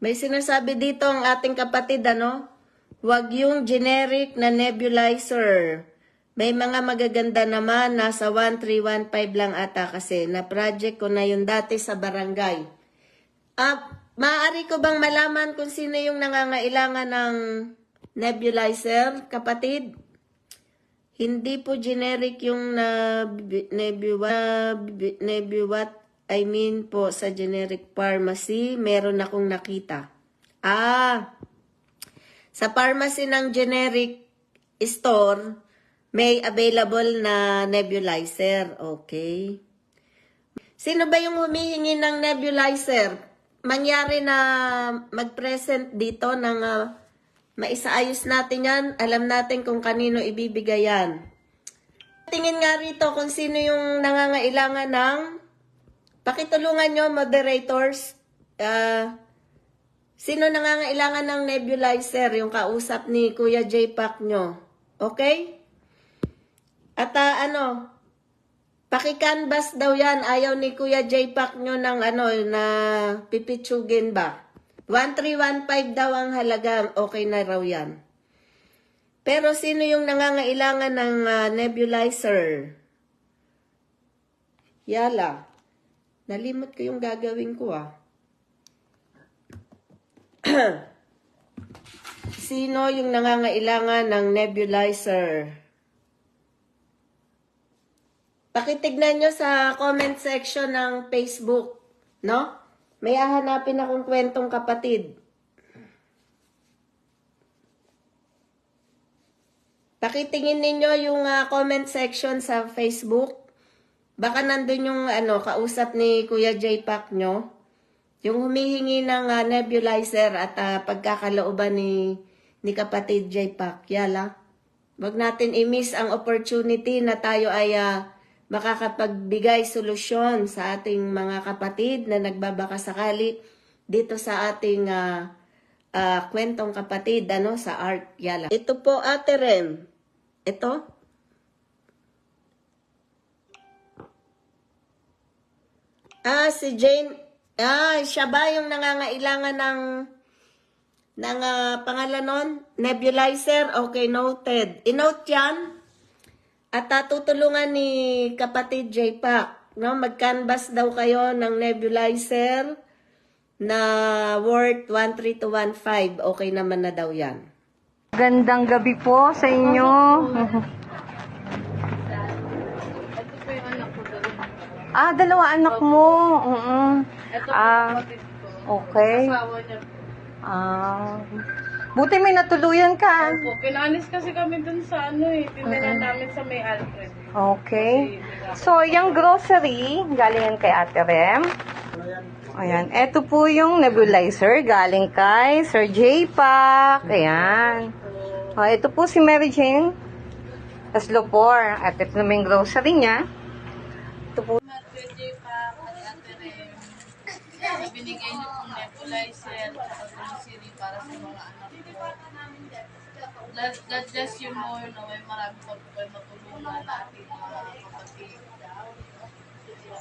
May sinasabi dito ang ating kapatid, Huwag yung generic na nebulizer. May mga magaganda naman, nasa 1315 lang ata kasi. Na-project ko na yung dati sa barangay. Maaari ko bang malaman kung sino yung nangangailangan ng nebulizer, kapatid? Hindi po generic yung po sa generic pharmacy, meron akong nakita. Sa pharmacy ng generic store, may available na nebulizer. Okay. Sino ba yung humihingi ng nebulizer? Mangyari na mag-present dito ng maisaayos natin yan. Alam natin kung kanino ibibigay yan. Tingin nga rito kung sino yung nangangailangan ng... Pakitulungan nyo, moderators. Sino nangangailangan ng nebulizer? Yung kausap ni Kuya J-Pac nyo. Okay? At paki-canvas daw yan. Ayaw ni Kuya J-Pac nyo ng na pipitsugin ba? 1315 daw ang halaga. Okay na raw yan. Pero sino yung nangangailangan ng nebulizer? Yala. Nalimot ko yung gagawin ko Sino yung nangangailangan ng nebulizer? Pakitignan nyo sa comment section ng Facebook, no? May hahanapin akong kwentong kapatid. Pakitingin ninyo yung comment section sa Facebook. Baka nandun yung kausap ni Kuya J-Pac nyo. Yung humihingi ng nebulizer at pagkakalooban ni kapatid J-Pac. Yala. Wag natin i-miss ang opportunity na tayo ay makakapagbigay solusyon sa ating mga kapatid na nagbabaka sakali dito sa ating kwentong kapatid sa art. Yala. Ito po, Ate Rem. Ito. Si Jane. Siya ba yung nangangailangan ng pangalan nun? Nebulizer? Okay, noted. I-note yan. At tutulungan ni kapatid J-Pac. No? Mag-canvas daw kayo ng nebulizer na worth 13,215. Okay naman na daw yan. Gandang gabi po sa inyo. Dalawa anak mo. Okay. Buti may natuluyan ka. Opo, pinalis kasi kami dun sa tinilan namin sa may Alfred. Okay. So, yung grocery, galing kay Ate Rem. Ayan. Ito po yung nebulizer, galing kay Sir J-Pac. Ayan. Ito po si Mary Jane Aslopor. At ito naman yung grocery niya. Ito po. J-Pac at Ate Rem. Binigay niyo pong nebulizer at grocery para sa mga anak ko. God bless you more na may marami pa po kayo matulungan na ating mga kapatid.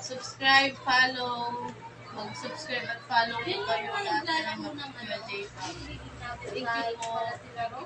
Subscribe, follow. Mag-subscribe at follow po kayo na Ate Rem at Kuya J-Pac. Thank you po.